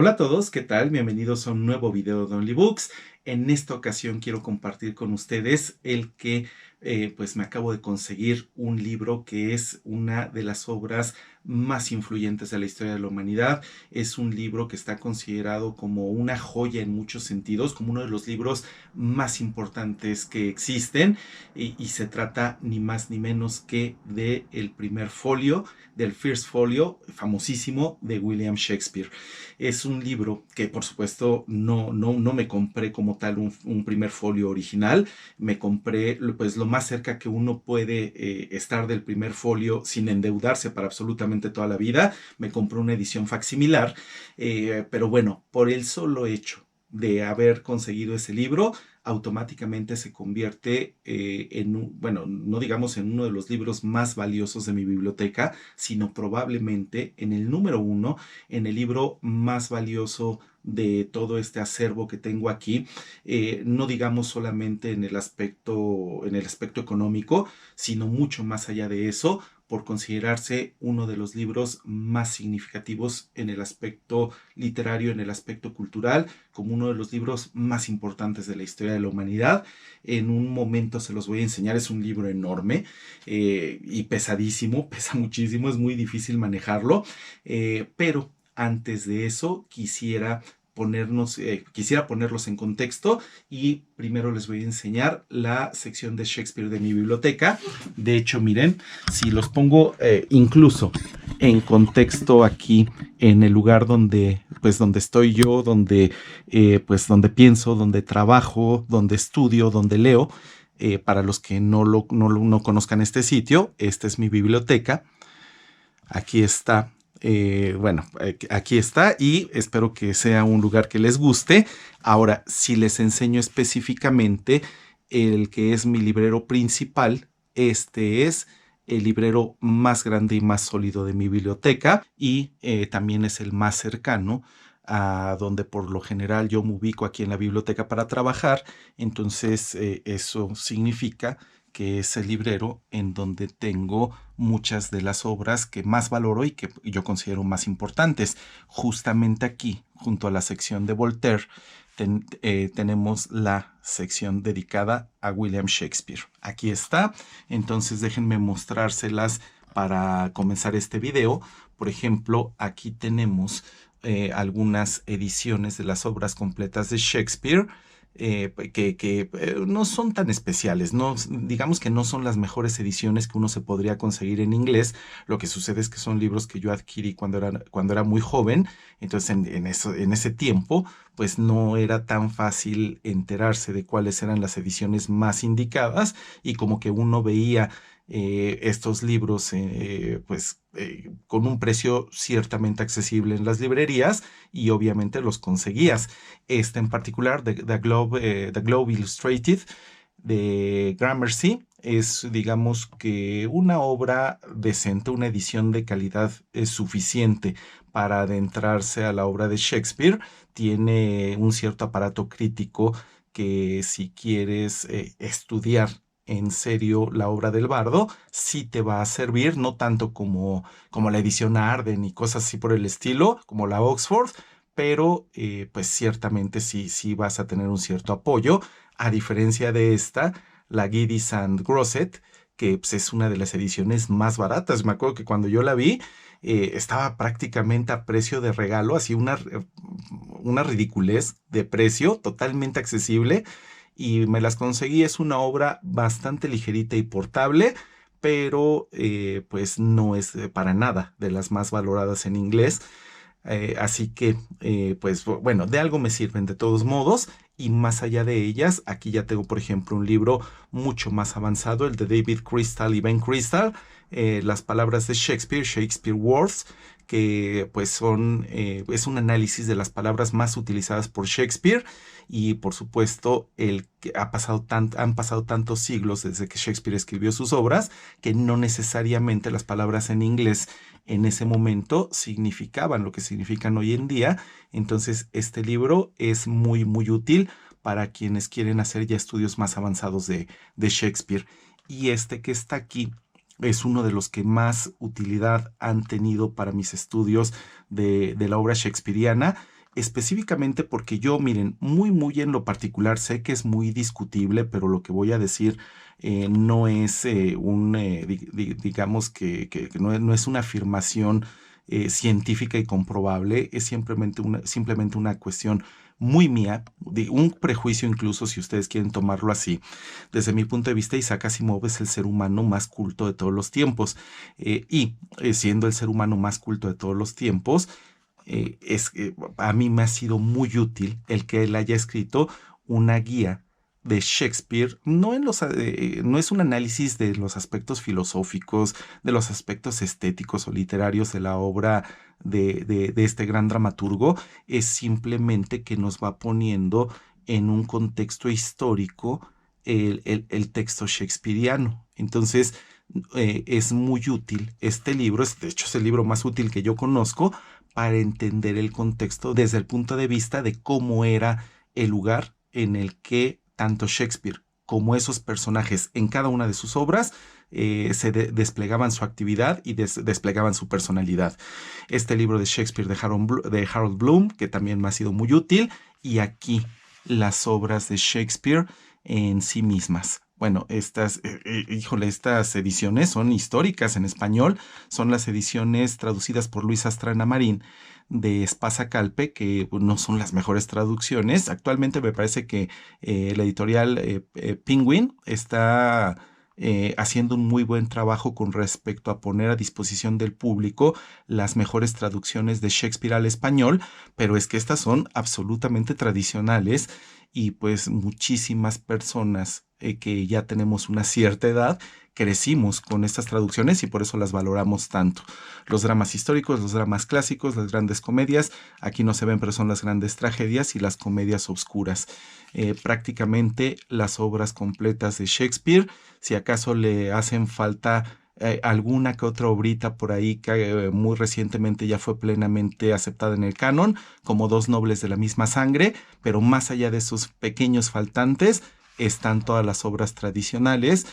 Hola a todos, ¿qué tal? Bienvenidos a un nuevo video de Only Books. En esta ocasión quiero compartir con ustedes el que pues me acabo de conseguir un libro que es una de las obras más influyentes de la historia de la humanidad. Es un libro que está considerado como una joya en muchos sentidos, como uno de los libros más importantes que existen y se trata ni más ni menos que de el primer folio, del First Folio, famosísimo de William Shakespeare. Es un libro que por supuesto no me compré como tal un primer folio original, me compré pues lo más cerca que uno puede estar del primer folio sin endeudarse para absolutamente toda la vida. Me compré una edición facsimilar, pero bueno, por el solo hecho de haber conseguido ese libro, automáticamente se convierte bueno, no digamos en uno de los libros más valiosos de mi biblioteca, sino probablemente en el número uno, en el libro más valioso de todo este acervo que tengo aquí, no digamos solamente en el aspecto económico, sino mucho más allá de eso, por considerarse uno de los libros más significativos en el aspecto literario, en el aspecto cultural, como uno de los libros más importantes de la historia de la humanidad. En un momento se los voy a enseñar, es un libro enorme y pesadísimo, pesa muchísimo, es muy difícil manejarlo, pero antes de eso quisiera ponerlos en contexto y primero les voy a enseñar la sección de Shakespeare de mi biblioteca. De hecho, miren, si los pongo incluso en contexto aquí en el lugar donde estoy yo, donde pienso, donde trabajo, donde estudio, donde leo. Para los que no conozcan este sitio, esta es mi biblioteca. Aquí está. Bueno, aquí está y espero que sea un lugar que les guste. Ahora, si les enseño específicamente el que es mi librero principal, este es el librero más grande y más sólido de mi biblioteca y también es el más cercano a donde por lo general yo me ubico aquí en la biblioteca para trabajar. Entonces, eso significa que es el librero en donde tengo muchas de las obras que más valoro y que yo considero más importantes. Justamente aquí, junto a la sección de Voltaire, tenemos la sección dedicada a William Shakespeare. Aquí está. Entonces déjenme mostrárselas para comenzar este video. Por ejemplo, aquí tenemos algunas ediciones de las obras completas de Shakespeare, que no son tan especiales, no, digamos que no son las mejores ediciones que uno se podría conseguir en inglés. Lo que sucede es que son libros que yo adquirí cuando era muy joven. Entonces en ese tiempo pues no era tan fácil enterarse de cuáles eran las ediciones más indicadas, y como que uno veía estos libros con un precio ciertamente accesible en las librerías y obviamente los conseguías. Este en particular, The Globe Illustrated de Gramercy, es digamos que una obra decente, una edición de calidad suficiente para adentrarse a la obra de Shakespeare. Tiene un cierto aparato crítico que, si quieres estudiar en serio la obra del bardo, sí te va a servir, no tanto como la edición Arden y cosas así por el estilo, como la Oxford, pero pues ciertamente sí vas a tener un cierto apoyo, a diferencia de esta, la Giddys and Grosset, que pues, es una de las ediciones más baratas. Me acuerdo que cuando yo la vi, estaba prácticamente a precio de regalo, así una ridiculez de precio, totalmente accesible, y me las conseguí. Es una obra bastante ligerita y portable, pero pues no es para nada de las más valoradas en inglés. Así que, pues bueno, de algo me sirven de todos modos. Y más allá de ellas, aquí ya tengo, por ejemplo, un libro mucho más avanzado, el de David Crystal y Ben Crystal, Las palabras de Shakespeare, Shakespeare Words, que pues es un análisis de las palabras más utilizadas por Shakespeare. Y por supuesto, han pasado tantos siglos desde que Shakespeare escribió sus obras, que no necesariamente las palabras en inglés en ese momento significaban lo que significan hoy en día. Entonces, este libro es muy, muy útil para quienes quieren hacer ya estudios más avanzados de Shakespeare. Y este que está aquí es uno de los que más utilidad han tenido para mis estudios de la obra shakespeariana. específicamente porque yo, miren, muy en lo particular, sé que es muy discutible, pero lo que voy a decir no es digamos que no es una afirmación científica y comprobable, es simplemente una cuestión muy mía, de un prejuicio incluso, si ustedes quieren tomarlo así. Desde mi punto de vista, Isaac Asimov es el ser humano más culto de todos los tiempos. Siendo el ser humano más culto de todos los tiempos, a mí me ha sido muy útil el que él haya escrito una guía de Shakespeare, no es un análisis de los aspectos filosóficos, de los aspectos estéticos o literarios de la obra de este gran dramaturgo, es simplemente que nos va poniendo en un contexto histórico el texto shakespeariano. Entonces, es muy útil este libro, de hecho es el libro más útil que yo conozco para entender el contexto desde el punto de vista de cómo era el lugar en el que tanto Shakespeare como esos personajes en cada una de sus obras desplegaban su actividad y desplegaban su personalidad. Este libro de Shakespeare de Harold Bloom, que también me ha sido muy útil, y aquí las obras de Shakespeare en sí mismas. Bueno, estas ediciones son históricas en español, son las ediciones traducidas por Luis Astrana Marín de Espasa Calpe, que no son las mejores traducciones. Actualmente me parece que la editorial Penguin está haciendo un muy buen trabajo con respecto a poner a disposición del público las mejores traducciones de Shakespeare al español, pero es que estas son absolutamente tradicionales y pues muchísimas personas que ya tenemos una cierta edad crecimos con estas traducciones y por eso las valoramos tanto. Los dramas históricos, los dramas clásicos, las grandes comedias, aquí no se ven, pero son las grandes tragedias y las comedias obscuras. Prácticamente las obras completas de Shakespeare, si acaso le hacen falta alguna que otra obrita por ahí que muy recientemente ya fue plenamente aceptada en el canon, como Dos nobles de la misma sangre, pero más allá de esos pequeños faltantes, están todas las obras tradicionales.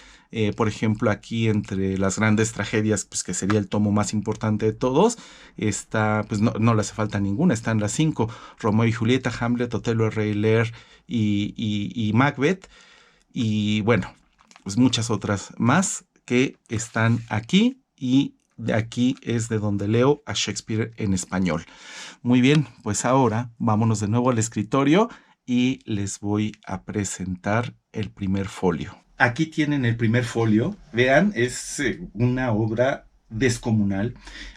Por ejemplo, aquí entre las grandes tragedias, pues que sería el tomo más importante de todos, está, pues no le hace falta ninguna, están las 5, Romeo y Julieta, Hamlet, Otelo, el Rey Lear y Macbeth, y bueno, pues muchas otras más que están aquí y de aquí es de donde leo a Shakespeare en español. Muy bien, pues ahora vámonos de nuevo al escritorio y les voy a presentar el primer folio. Aquí tienen el primer folio. Vean, es una obra descomunal.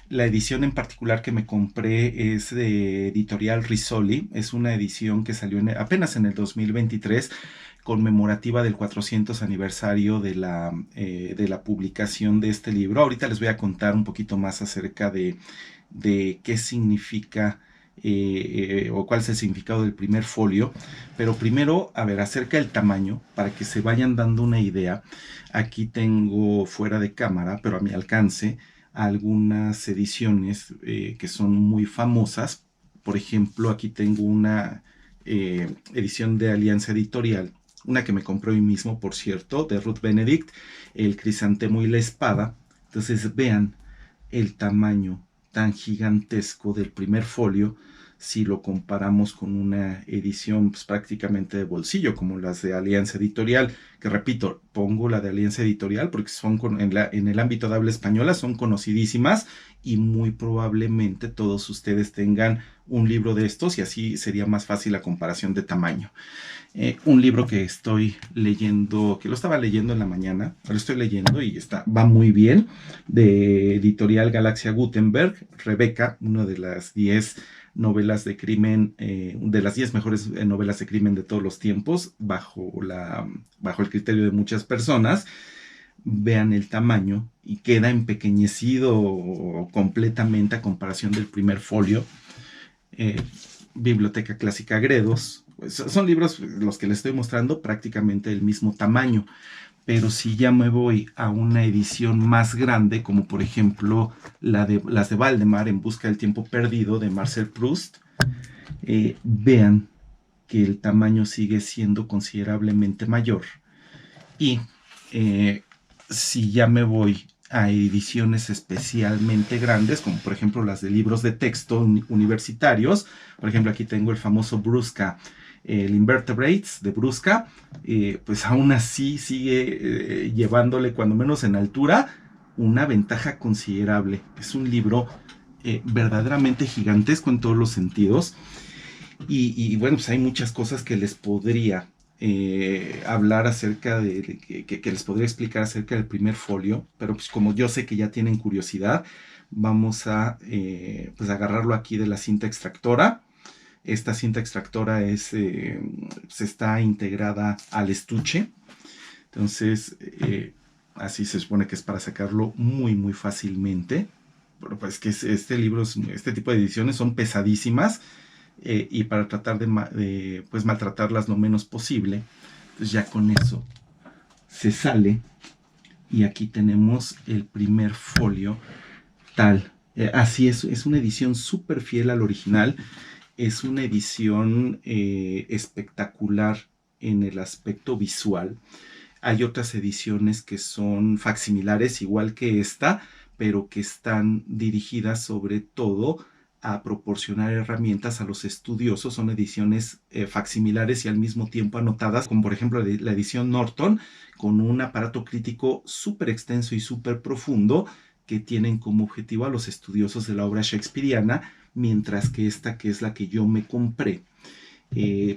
La edición en particular que me compré es de Editorial Rizzoli. Es una edición que salió apenas en el 2023, conmemorativa del 400 aniversario de la publicación de este libro. Ahorita les voy a contar un poquito más acerca de qué significa o cuál es el significado del primer folio, pero primero, a ver, acerca del tamaño, para que se vayan dando una idea. Aquí tengo fuera de cámara, pero a mi alcance, algunas ediciones que son muy famosas. Por ejemplo, aquí tengo una edición de Alianza Editorial, una que me compré hoy mismo, por cierto, de Ruth Benedict, El Crisantemo y la Espada. Entonces vean el tamaño tan gigantesco del primer folio si lo comparamos con una edición pues, prácticamente de bolsillo como las de Alianza Editorial, que repito, pongo la de Alianza Editorial porque son en el ámbito de habla española son conocidísimas y muy probablemente todos ustedes tengan un libro de estos y así sería más fácil la comparación de tamaño. Un libro que estoy leyendo, que lo estaba leyendo en la mañana, lo estoy leyendo y va muy bien, de Editorial Galaxia Gutenberg, Rebeca, una de las 10 novelas de crimen, de las 10 mejores novelas de crimen de todos los tiempos, bajo el criterio de muchas personas. Vean el tamaño y queda empequeñecido completamente a comparación del primer folio. Biblioteca Clásica Gredos. Son libros los que les estoy mostrando prácticamente del mismo tamaño, pero si ya me voy a una edición más grande, como por ejemplo las de Valdemar, En busca del tiempo perdido, de Marcel Proust, vean que el tamaño sigue siendo considerablemente mayor. Y si ya me voy a ediciones especialmente grandes, como por ejemplo las de libros de texto universitarios. Por ejemplo, aquí tengo el famoso Brusca, el Invertebrates de Brusca, pues aún así sigue llevándole, cuando menos en altura, una ventaja considerable. Es un libro verdaderamente gigantesco en todos los sentidos. Y bueno, pues hay muchas cosas que les podría hablar acerca que les podría explicar acerca del primer folio, pero pues como yo sé que ya tienen curiosidad, vamos a pues agarrarlo aquí de la cinta extractora. Esta cinta extractora se está integrada al estuche, entonces así se supone que es para sacarlo muy muy fácilmente. Bueno, pues que este tipo de ediciones son pesadísimas, y para tratar de pues maltratarlas lo menos posible. Entonces ya con eso se sale y aquí tenemos el primer folio tal. Así es una edición súper fiel al original. Es una edición espectacular en el aspecto visual. Hay otras ediciones que son facsimilares igual que esta, pero que están dirigidas sobre todo a proporcionar herramientas a los estudiosos. Son ediciones facsimilares y al mismo tiempo anotadas, como por ejemplo la edición Norton, con un aparato crítico súper extenso y súper profundo, que tienen como objetivo a los estudiosos de la obra shakespeariana, mientras que esta, que es la que yo me compré,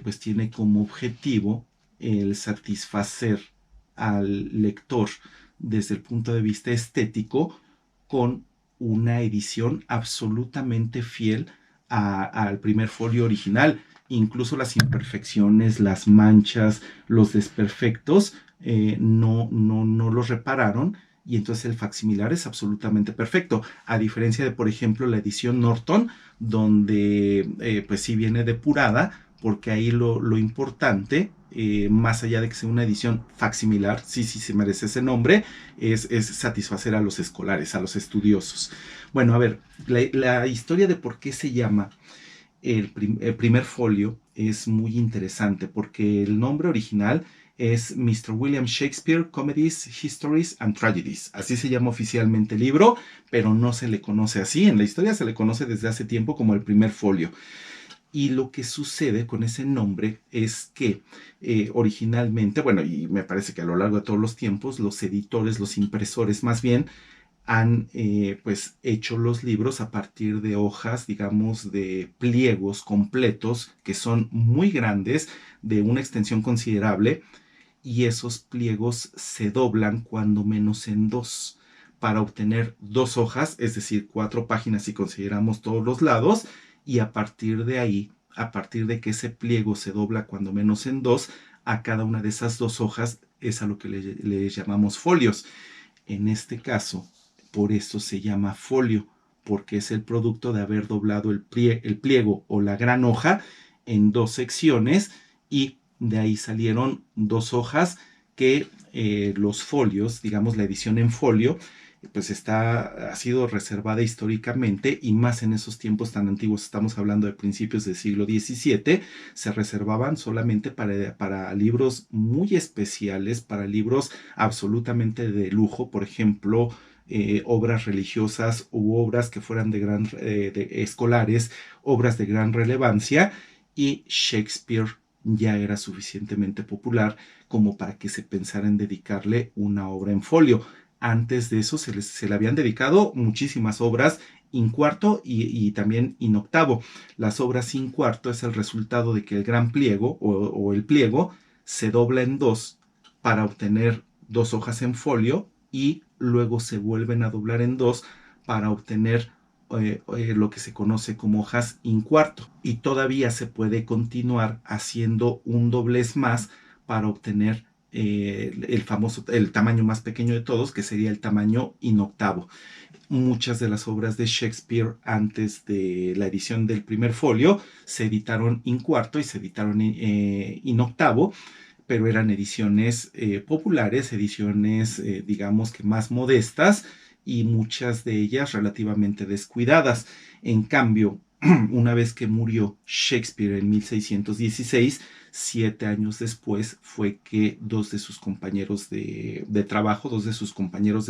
pues tiene como objetivo el satisfacer al lector desde el punto de vista estético, con una edición absolutamente fiel al primer folio original. Incluso las imperfecciones, las manchas, los desperfectos no los repararon, y entonces el facsimilar es absolutamente perfecto, a diferencia de, por ejemplo, la edición Norton, donde pues sí viene depurada, porque ahí lo importante, más allá de que sea una edición facsimilar, sí se merece ese nombre, es satisfacer a los escolares, a los estudiosos. Bueno, a ver, la historia de por qué se llama el primer folio es muy interesante, porque el nombre original es Mr. William Shakespeare, Comedies, Histories and Tragedies. Así se llama oficialmente el libro, pero no se le conoce así. En la historia se le conoce desde hace tiempo como el primer folio. Y lo que sucede con ese nombre es que originalmente, bueno, y me parece que a lo largo de todos los tiempos, los editores, los impresores más bien, han pues hecho los libros a partir de hojas, digamos, de pliegos completos que son muy grandes, de una extensión considerable, y esos pliegos se doblan cuando menos en dos para obtener dos hojas, es decir, 4 páginas si consideramos todos los lados, y a partir de ahí, a partir de que ese pliego se dobla cuando menos en dos, a cada una de esas 2 hojas es a lo que le llamamos folios. En este caso, por eso se llama folio, porque es el producto de haber doblado el pliego o la gran hoja en 2 secciones, y de ahí salieron 2 hojas que los folios, digamos la edición en folio, pues ha sido reservada históricamente, y más en esos tiempos tan antiguos, estamos hablando de principios del siglo XVII, se reservaban solamente para libros muy especiales, para libros absolutamente de lujo, por ejemplo, obras religiosas u obras que fueran de escolares, obras de gran relevancia, y Shakespeare ya era suficientemente popular como para que se pensara en dedicarle una obra en folio. Antes de eso se le habían dedicado muchísimas obras in cuarto y también in octavo. Las obras in cuarto es el resultado de que el gran pliego o el pliego se dobla en 2 para obtener 2 hojas en folio, y luego se vuelven a doblar en 2 para obtener lo que se conoce como hojas in cuarto, y todavía se puede continuar haciendo un doblez más para obtener el tamaño más pequeño de todos, que sería el tamaño in octavo. Muchas de las obras de Shakespeare antes de la edición del primer folio se editaron in cuarto y se editaron in octavo, pero eran ediciones populares, ediciones digamos que más modestas, y muchas de ellas relativamente descuidadas. En cambio, una vez que murió Shakespeare en 1616, 7 años después fue que dos de sus compañeros de trabajo, dos de sus compañeros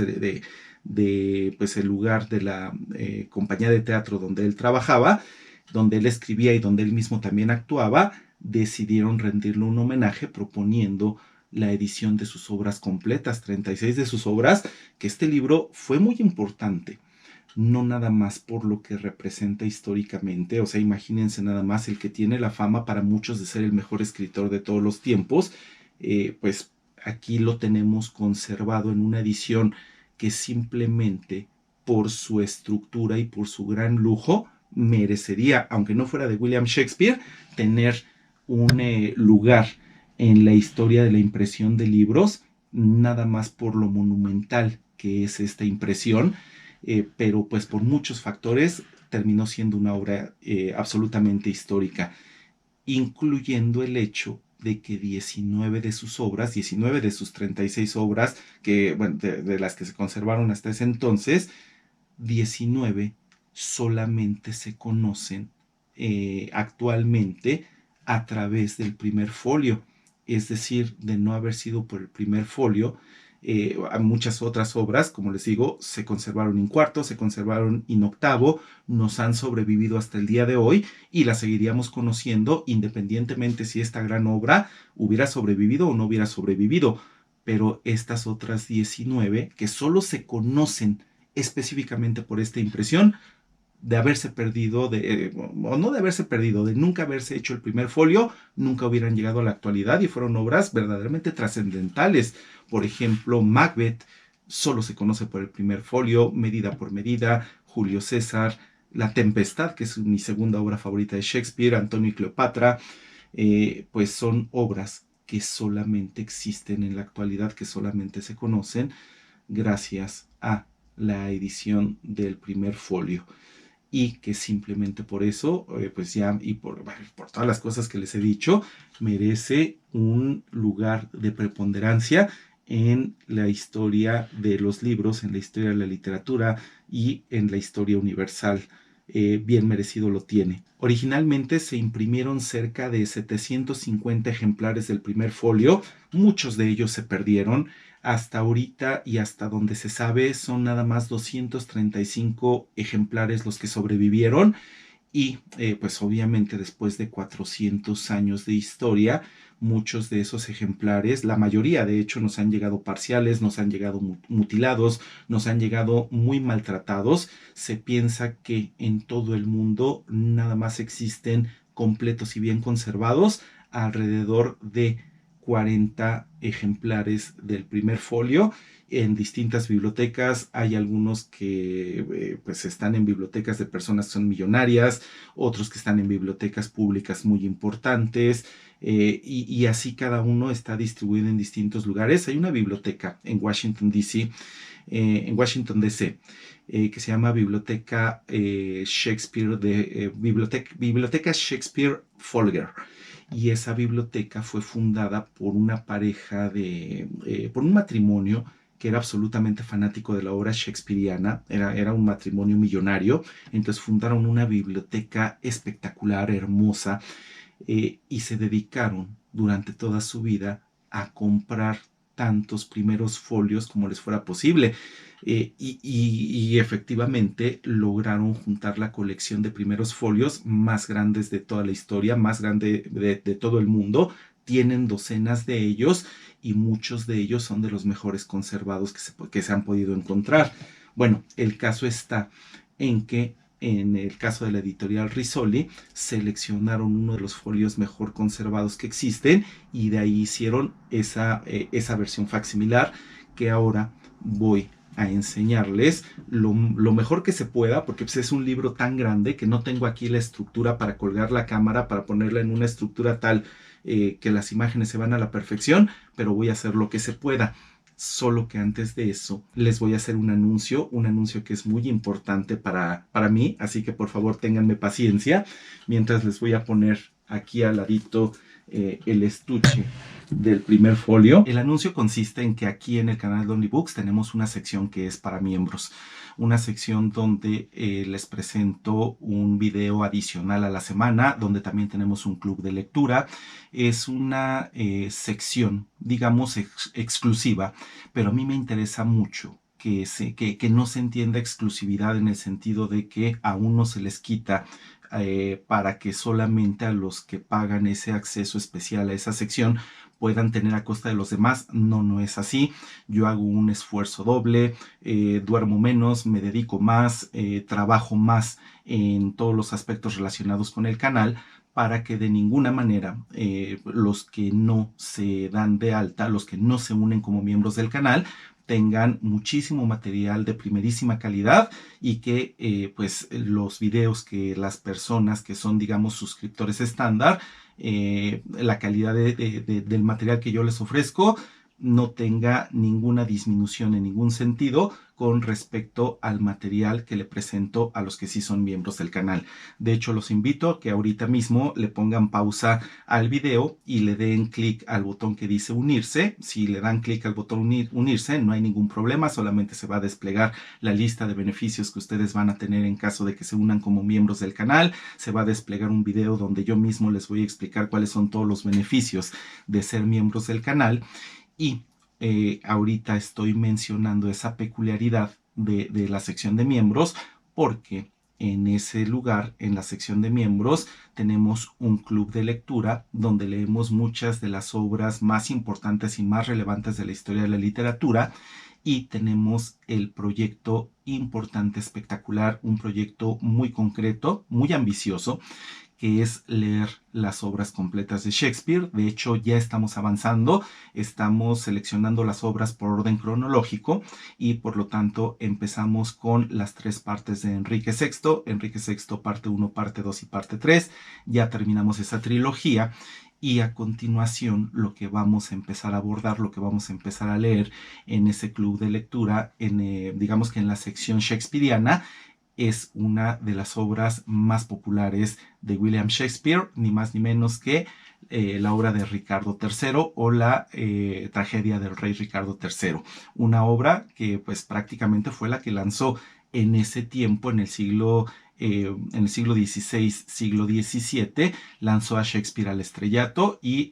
pues el lugar de la compañía de teatro donde él trabajaba, donde él escribía y donde él mismo también actuaba, decidieron rendirle un homenaje proponiendo la edición de sus obras completas, 36 de sus obras, que este libro fue muy importante, no nada más por lo que representa históricamente, o sea, imagínense nada más el que tiene la fama para muchos de ser el mejor escritor de todos los tiempos, pues aquí lo tenemos conservado en una edición que simplemente por su estructura y por su gran lujo merecería, aunque no fuera de William Shakespeare, tener un lugar en la historia de la impresión de libros, nada más por lo monumental que es esta impresión, pero pues por muchos factores terminó siendo una obra absolutamente histórica, incluyendo el hecho de que 19 de sus obras, 19 de sus 36 obras, que, bueno, de las que se conservaron hasta ese entonces, 19 solamente se conocen actualmente a través del primer folio, es decir, de no haber sido por el primer folio. Muchas otras obras, como les digo, se conservaron en cuarto, se conservaron en octavo, nos han sobrevivido hasta el día de hoy y las seguiríamos conociendo independientemente si esta gran obra hubiera sobrevivido o no hubiera sobrevivido. Pero estas otras 19 que solo se conocen específicamente por esta impresión, de haberse perdido, o no de haberse perdido, de nunca haberse hecho el primer folio, nunca hubieran llegado a la actualidad y fueron obras verdaderamente trascendentales. Por ejemplo, Macbeth solo se conoce por el primer folio, Medida por Medida, Julio César, La Tempestad, que es mi segunda obra favorita de Shakespeare, Antonio y Cleopatra, pues son obras que solamente existen en la actualidad, que solamente se conocen gracias a la edición del primer folio, y que simplemente por eso, pues ya, y por todas las cosas que les he dicho, merece un lugar de preponderancia en la historia de los libros, en la historia de la literatura y en la historia universal. Bien merecido lo tiene. Originalmente se imprimieron cerca de 750 ejemplares del primer folio, muchos de ellos se perdieron. Hasta ahorita y hasta donde se sabe son nada más 235 ejemplares los que sobrevivieron y pues obviamente después de 400 años de historia, muchos de esos ejemplares, la mayoría de hecho nos han llegado parciales, nos han llegado mutilados, nos han llegado muy maltratados. Se piensa que en todo el mundo nada más existen completos y bien conservados alrededor de 40 ejemplares del primer folio en distintas bibliotecas. Hay algunos que pues están en bibliotecas de personas que son millonarias, otros que están en bibliotecas públicas muy importantes, y así cada uno está distribuido en distintos lugares. Hay una biblioteca en Washington DC, que se llama Biblioteca Shakespeare Biblioteca Shakespeare Folger. Y esa biblioteca fue fundada por una pareja por un matrimonio que era absolutamente fanático de la obra shakespeariana, era un matrimonio millonario. Entonces fundaron una biblioteca espectacular, hermosa, y se dedicaron durante toda su vida a comprar tantos primeros folios como les fuera posible. Y efectivamente lograron juntar la colección de primeros folios más grandes de toda la historia, más grande de todo el mundo. Tienen docenas de ellos y muchos de ellos son de los mejores conservados que se han podido encontrar. Bueno, el caso está en que en el caso de la editorial Rizzoli, seleccionaron uno de los folios mejor conservados que existen y de ahí hicieron esa versión facsimilar que ahora voy a enseñarles lo mejor que se pueda, porque pues, es un libro tan grande que no tengo aquí la estructura para colgar la cámara, para ponerla en una estructura tal que las imágenes se van a la perfección, pero voy a hacer lo que se pueda. Solo que antes de eso les voy a hacer un anuncio que es muy importante para mí, así que por favor ténganme paciencia mientras les voy a poner aquí al ladito el estuche del primer folio. El anuncio consiste en que aquí en el canal de OnlyBooks tenemos una sección que es para miembros, una sección donde les presento un video adicional a la semana, donde también tenemos un club de lectura. Es una sección, digamos, exclusiva, pero a mí me interesa mucho que no se entienda exclusividad en el sentido de que a uno se les quita para que solamente a los que pagan ese acceso especial a esa sección puedan tener a costa de los demás. No, no es así. Yo hago un esfuerzo doble, duermo menos, me dedico más, trabajo más en todos los aspectos relacionados con el canal, para que de ninguna manera los que no se dan de alta, los que no se unen como miembros del canal, tengan muchísimo material de primerísima calidad y que pues los videos que las personas que son, digamos, suscriptores estándar, la calidad del material que yo les ofrezco no tenga ninguna disminución en ningún sentido con respecto al material que le presento a los que sí son miembros del canal. De hecho, los invito a que ahorita mismo le pongan pausa al video y le den clic al botón que dice unirse. Si le dan clic al botón unirse, no hay ningún problema, solamente se va a desplegar la lista de beneficios que ustedes van a tener en caso de que se unan como miembros del canal. Se va a desplegar un video donde yo mismo les voy a explicar cuáles son todos los beneficios de ser miembros del canal. Y ahorita estoy mencionando esa peculiaridad de la sección de miembros porque en ese lugar, en la sección de miembros, tenemos un club de lectura donde leemos muchas de las obras más importantes y más relevantes de la historia de la literatura, y tenemos el proyecto importante, espectacular, un proyecto muy concreto, muy ambicioso, que es leer las obras completas de Shakespeare. De hecho, ya estamos avanzando, estamos seleccionando las obras por orden cronológico y por lo tanto empezamos con las 3 partes de Enrique VI, Enrique VI parte 1, parte 2 y parte 3. Ya terminamos esa trilogía y a continuación lo que vamos a empezar a abordar, lo que vamos a empezar a leer en ese club de lectura, digamos que en la sección shakespeariana, es una de las obras más populares de William Shakespeare, ni más ni menos que la obra de Ricardo III o la tragedia del rey Ricardo III. Una obra que pues prácticamente fue la que lanzó en ese tiempo, en el siglo XVI, siglo XVII, lanzó a Shakespeare al estrellato y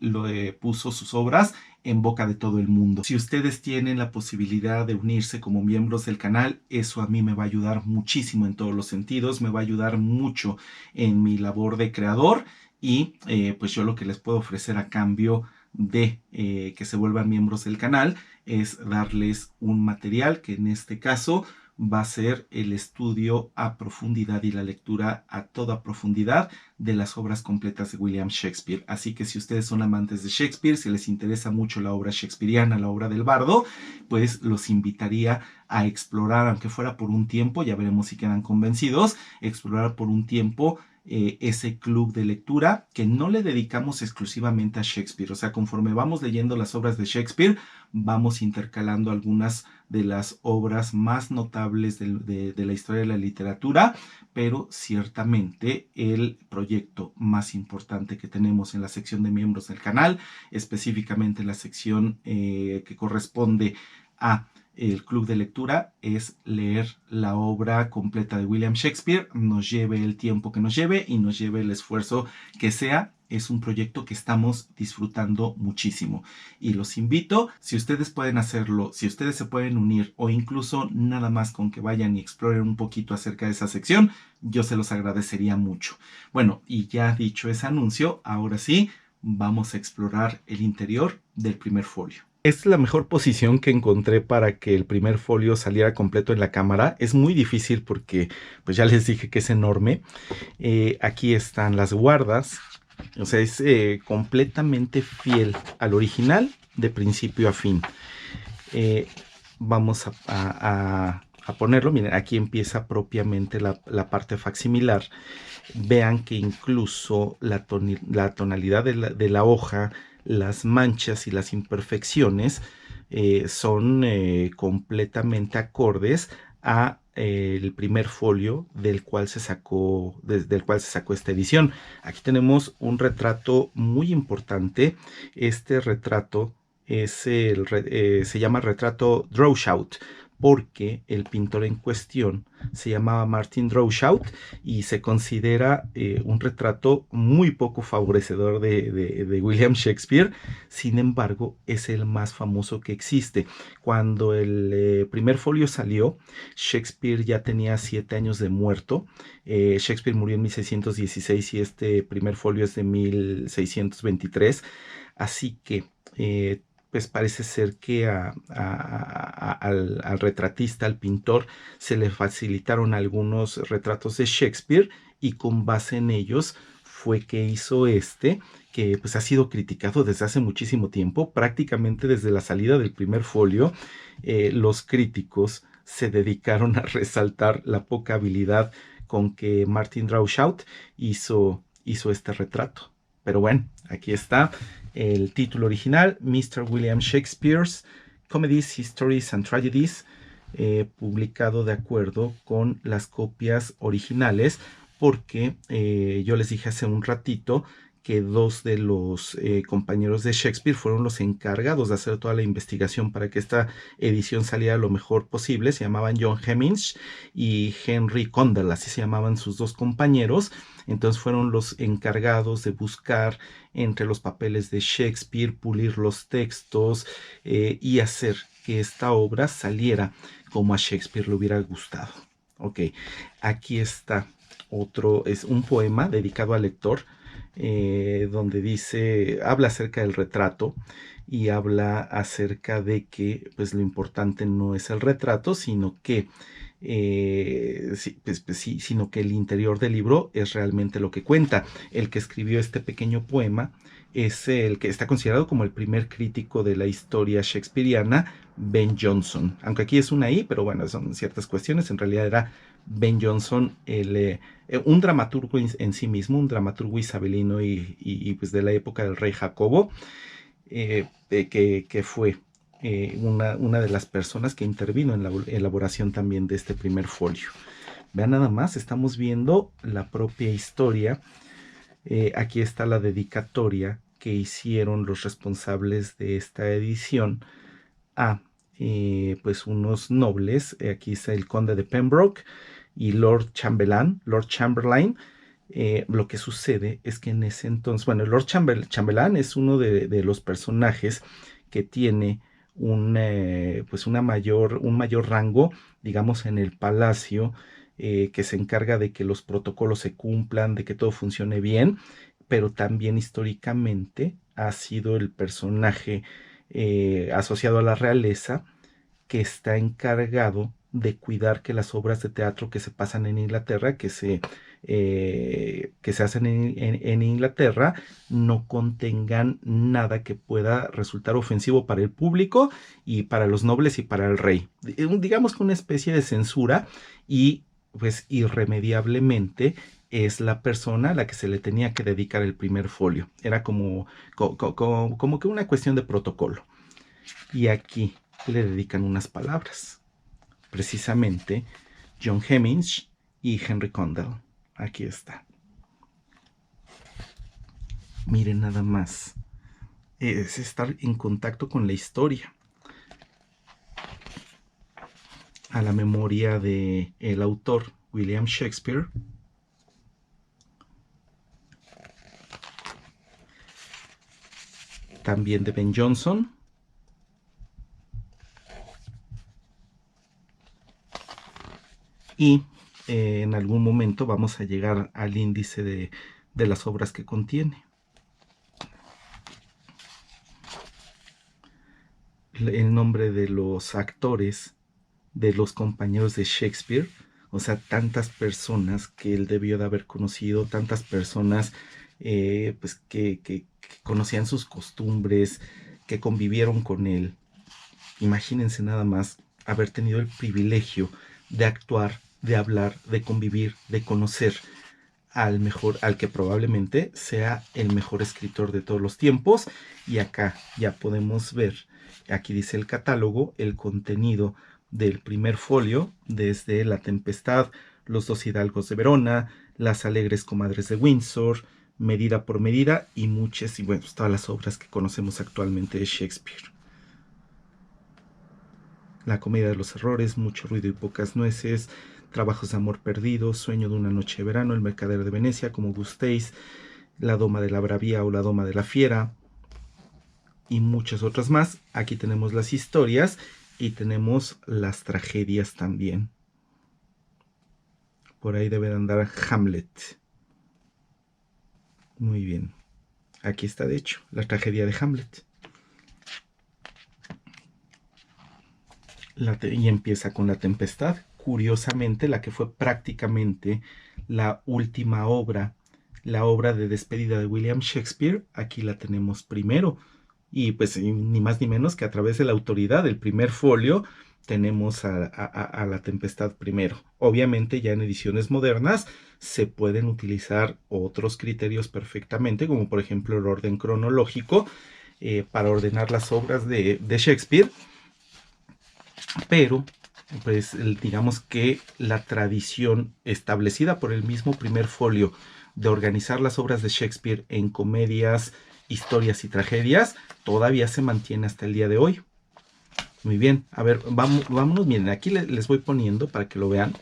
puso sus obras en boca de todo el mundo. Si ustedes tienen la posibilidad de unirse como miembros del canal, eso a mí me va a ayudar muchísimo en todos los sentidos, me va a ayudar mucho en mi labor de creador y pues yo lo que les puedo ofrecer a cambio de que se vuelvan miembros del canal es darles un material que en este caso va a ser el estudio a profundidad y la lectura a toda profundidad de las obras completas de William Shakespeare. Así que si ustedes son amantes de Shakespeare, si les interesa mucho la obra shakespeariana, la obra del bardo, pues los invitaría a explorar, aunque fuera por un tiempo, ya veremos si quedan convencidos, explorar por un tiempo ese club de lectura que no le dedicamos exclusivamente a Shakespeare. O sea, conforme vamos leyendo las obras de Shakespeare, vamos intercalando algunas de las obras más notables de la historia de la literatura, pero ciertamente el proyecto más importante que tenemos en la sección de miembros del canal, específicamente en la sección que corresponde a el club de lectura, es leer la obra completa de William Shakespeare, nos lleve el tiempo que nos lleve y nos lleve el esfuerzo que sea. Es un proyecto que estamos disfrutando muchísimo y los invito, si ustedes pueden hacerlo, si ustedes se pueden unir o incluso nada más con que vayan y exploren un poquito acerca de esa sección, yo se los agradecería mucho. Bueno, y ya dicho ese anuncio, ahora sí, vamos a explorar el interior del primer folio. Es la mejor posición que encontré para que el primer folio saliera completo en la cámara. Es muy difícil porque pues ya les dije que es enorme. Aquí están las guardas. O sea, es completamente fiel al original de principio a fin. Vamos a ponerlo. Miren, aquí empieza propiamente la parte facsimilar. Vean que incluso la tonalidad de la hoja, las manchas y las imperfecciones son completamente acordes a el primer folio del cual se sacó, desde el cual se sacó esta edición. Aquí tenemos un retrato muy importante. Este retrato se llama retrato Droeshout, porque el pintor en cuestión se llamaba Martin Droeshout y se considera un retrato muy poco favorecedor de William Shakespeare. Sin embargo, es el más famoso que existe. Cuando el primer folio salió, Shakespeare ya tenía 7 años de muerto. Shakespeare murió en 1616 y este primer folio es de 1623. Así que pues parece ser que al retratista, al pintor, se le facilitaron algunos retratos de Shakespeare y con base en ellos fue que hizo que pues ha sido criticado desde hace muchísimo tiempo, prácticamente desde la salida del primer folio. Los críticos se dedicaron a resaltar la poca habilidad con que Martin Droeshout hizo este retrato. Pero bueno, aquí está el título original, Mr. William Shakespeare's Comedies, Histories and Tragedies, publicado de acuerdo con las copias originales, porque yo les dije hace un ratito que 2 de los compañeros de Shakespeare fueron los encargados de hacer toda la investigación para que esta edición saliera lo mejor posible. Se llamaban John Hemmings y Henry Condell, así se llamaban sus 2 compañeros. Entonces fueron los encargados de buscar entre los papeles de Shakespeare, pulir los textos y hacer que esta obra saliera como a Shakespeare le hubiera gustado. Ok, aquí está otro, es un poema dedicado al lector, donde habla acerca del retrato y habla acerca de que pues lo importante no es el retrato, sino que sino que el interior del libro es realmente lo que cuenta. El que escribió este pequeño poema es el que está considerado como el primer crítico de la historia shakespeariana, Ben Jonson. Aunque aquí es una I, pero bueno, son ciertas cuestiones. En realidad era Ben Jonson, un dramaturgo en sí mismo, un dramaturgo isabelino y pues de la época del rey Jacobo, que fue una de las personas que intervino en la elaboración también de este primer folio. Vean nada más, estamos viendo la propia historia. Aquí está la dedicatoria que hicieron los responsables de esta edición a pues unos nobles. Aquí está el conde de Pembroke y Lord Chamberlain. Lo que sucede es que en ese entonces, bueno, Lord Chamberlain es uno de los personajes que tiene un mayor rango, digamos, en el palacio, que se encarga de que los protocolos se cumplan, de que todo funcione bien, pero también históricamente ha sido el personaje asociado a la realeza que está encargado de cuidar que las obras de teatro que se pasan en Inglaterra, que se hacen en Inglaterra, no contengan nada que pueda resultar ofensivo para el público y para los nobles y para el rey. Digamos que una especie de censura, y pues irremediablemente es la persona a la que se le tenía que dedicar el primer folio. Era como que una cuestión de protocolo. Y aquí le dedican unas palabras. Precisamente John Hemmings y Henry Condell. Aquí está. Miren nada más. Es estar en contacto con la historia. A la memoria de el autor William Shakespeare. También de Ben Jonson. Y en algún momento vamos a llegar al índice de las obras que contiene. El nombre de los actores, de los compañeros de Shakespeare, o sea, tantas personas que él debió de haber conocido, tantas personas pues que conocían sus costumbres, que convivieron con él. Imagínense nada más haber tenido el privilegio de actuar, de hablar, de convivir, de conocer al que probablemente sea el mejor escritor de todos los tiempos. Y acá ya podemos ver, aquí dice el catálogo, el contenido del primer folio, desde La Tempestad, Los dos hidalgos de Verona, Las alegres comadres de Windsor, Medida por medida y muchas, y bueno, todas las obras que conocemos actualmente de Shakespeare. La comedia de los errores, Mucho ruido y pocas nueces, Trabajos de amor perdido, Sueño de una noche de verano, El mercader de Venecia, Como gustéis, La doma de la bravía o La doma de la fiera, y muchas otras más. Aquí tenemos las historias y tenemos las tragedias también. Por ahí debe de andar Hamlet. Muy bien. Aquí está, de hecho, la tragedia de Hamlet. Y empieza con La Tempestad. Curiosamente, la que fue prácticamente la última obra, la obra de despedida de William Shakespeare, aquí la tenemos primero. Y pues ni más ni menos que a través de la autoridad del primer folio tenemos a La Tempestad primero. Obviamente ya en ediciones modernas se pueden utilizar otros criterios perfectamente, como por ejemplo el orden cronológico, para ordenar las obras de Shakespeare, pero pues digamos que la tradición establecida por el mismo primer folio de organizar las obras de Shakespeare en comedias, historias y tragedias todavía se mantiene hasta el día de hoy. Muy bien, a ver, vámonos, miren, aquí les voy poniendo para que lo vean.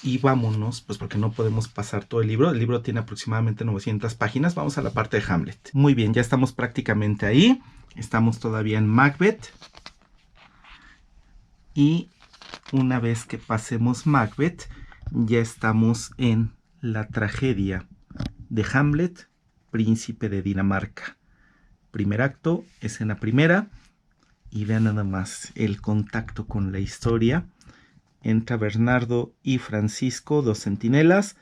Y vámonos, pues porque no podemos pasar todo el libro. El libro tiene aproximadamente 900 páginas. Vamos a la parte de Hamlet. Muy bien, ya estamos prácticamente ahí. Estamos todavía en Macbeth. Y una vez que pasemos Macbeth, ya estamos en la tragedia de Hamlet, príncipe de Dinamarca. Primer acto, escena primera. Y vean nada más el contacto con la historia. Entra Bernardo y Francisco, dos centinelas.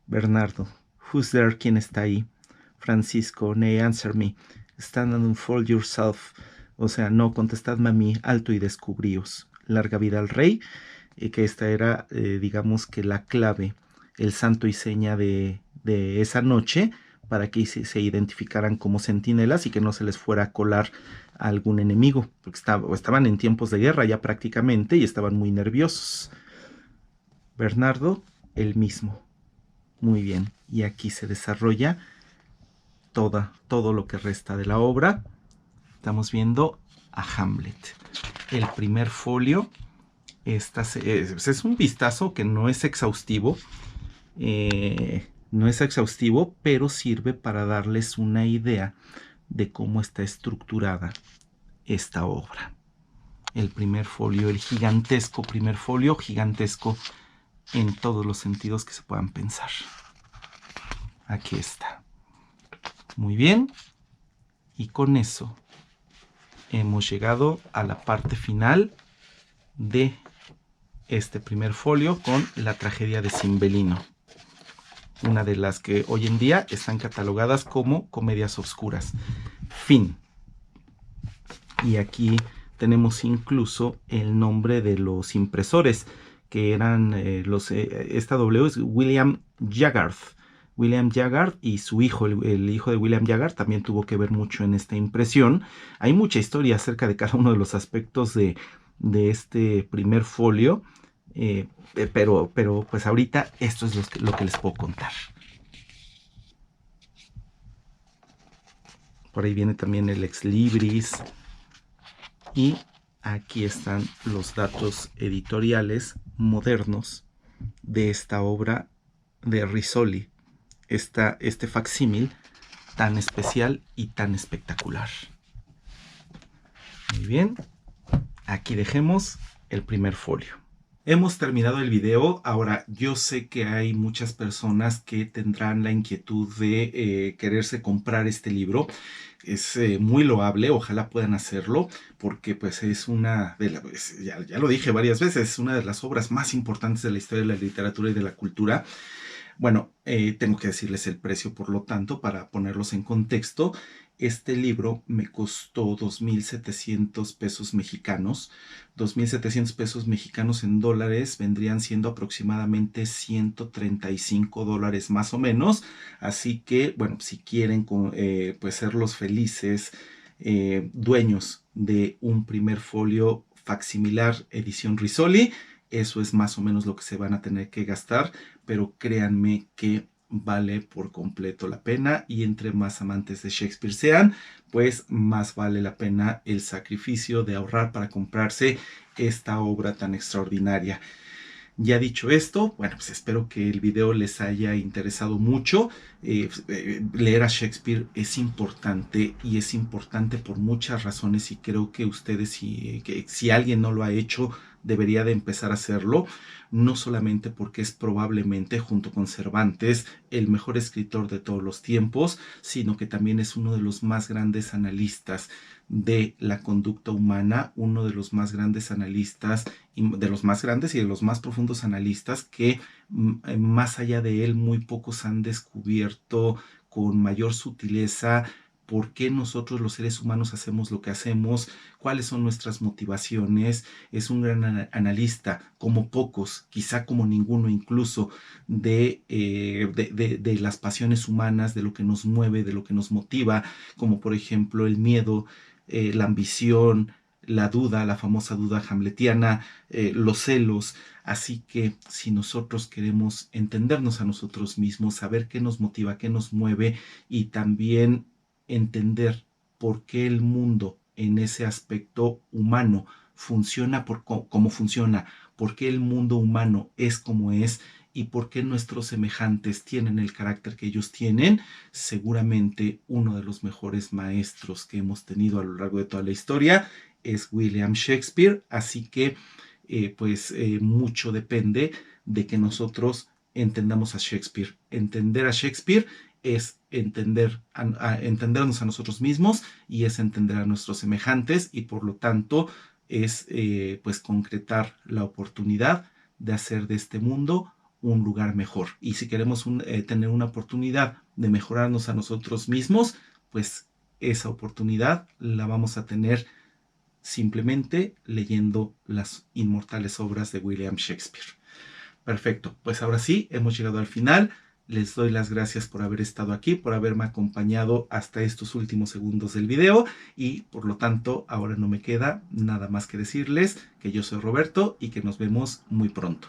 Bernardo: "Who's there?" ¿Quién está ahí? Francisco: "Nay, answer me. Stand and unfold yourself." O sea, no, contestadme a mí, alto y descubríos. Larga vida al rey, que esta era, digamos que la clave, el santo y seña de esa noche, para que se identificaran como centinelas y que no se les fuera a colar a algún enemigo, porque estaban en tiempos de guerra ya prácticamente y estaban muy nerviosos. Bernardo, el mismo. Muy bien, y aquí se desarrolla todo lo que resta de la obra. Estamos viendo a Hamlet. El primer folio, es un vistazo que no es exhaustivo, pero sirve para darles una idea de cómo está estructurada esta obra. El primer folio, el gigantesco primer folio, gigantesco en todos los sentidos que se puedan pensar. Aquí está. Muy bien. Y con eso hemos llegado a la parte final de este primer folio con la tragedia de Cimbeline, una de las que hoy en día están catalogadas como comedias oscuras. Fin. Y aquí tenemos incluso el nombre de los impresores, que eran esta W es William Jaggard. William Jaggard y su hijo, el hijo de William Jaggard, también tuvo que ver mucho en esta impresión. Hay mucha historia acerca de cada uno de los aspectos de este primer folio, pero pues ahorita esto es lo que les puedo contar. Por ahí viene también el ex libris. Y aquí están los datos editoriales modernos de esta obra de Rizzoli, este facsímil tan especial y tan espectacular. Muy bien, aquí dejemos el primer folio. Hemos terminado el video. Ahora, yo sé que hay muchas personas que tendrán la inquietud de quererse comprar este libro. Es muy loable, ojalá puedan hacerlo, porque pues es una de las, ya lo dije varias veces, es una de las obras más importantes de la historia de la literatura y de la cultura. Bueno, tengo que decirles el precio, por lo tanto, para ponerlos en contexto. Este libro me costó 2,700 pesos mexicanos. 2,700 pesos mexicanos en dólares vendrían siendo aproximadamente $135 más o menos. Así que, bueno, si quieren pues serlos felices dueños de un primer folio facsimilar edición Rizzoli. Eso es más o menos lo que se van a tener que gastar, pero créanme que vale por completo la pena, y entre más amantes de Shakespeare sean, pues más vale la pena el sacrificio de ahorrar para comprarse esta obra tan extraordinaria. Ya dicho esto, bueno, pues espero que el video les haya interesado mucho. Leer a Shakespeare es importante, y es importante por muchas razones, y creo que ustedes, si alguien no lo ha hecho, debería de empezar a hacerlo, no solamente porque es probablemente, junto con Cervantes, el mejor escritor de todos los tiempos, sino que también es uno de los más grandes analistas de la conducta humana, uno de los más grandes analistas, de los más grandes y de los más profundos analistas que más allá de él muy pocos han descubierto con mayor sutileza por qué nosotros los seres humanos hacemos lo que hacemos, cuáles son nuestras motivaciones. Es un gran analista, como pocos, quizá como ninguno incluso, de las pasiones humanas, de lo que nos mueve, de lo que nos motiva, como por ejemplo el miedo, la ambición, la duda, la famosa duda hamletiana, los celos. Así que si nosotros queremos entendernos a nosotros mismos, saber qué nos motiva, qué nos mueve, y también entender por qué el mundo en ese aspecto humano funciona como funciona, por qué el mundo humano es como es, y por qué nuestros semejantes tienen el carácter que ellos tienen, seguramente uno de los mejores maestros que hemos tenido a lo largo de toda la historia es William Shakespeare. Así que mucho depende de que nosotros entendamos a Shakespeare. Entender a Shakespeare es entendernos a nosotros mismos, y es entender a nuestros semejantes, y por lo tanto es concretar la oportunidad de hacer de este mundo un lugar mejor. Y si queremos tener una oportunidad de mejorarnos a nosotros mismos, pues esa oportunidad la vamos a tener simplemente leyendo las inmortales obras de William Shakespeare. Perfecto, pues ahora sí, hemos llegado al final. Les doy las gracias por haber estado aquí, por haberme acompañado hasta estos últimos segundos del video, y por lo tanto ahora no me queda nada más que decirles que yo soy Roberto y que nos vemos muy pronto.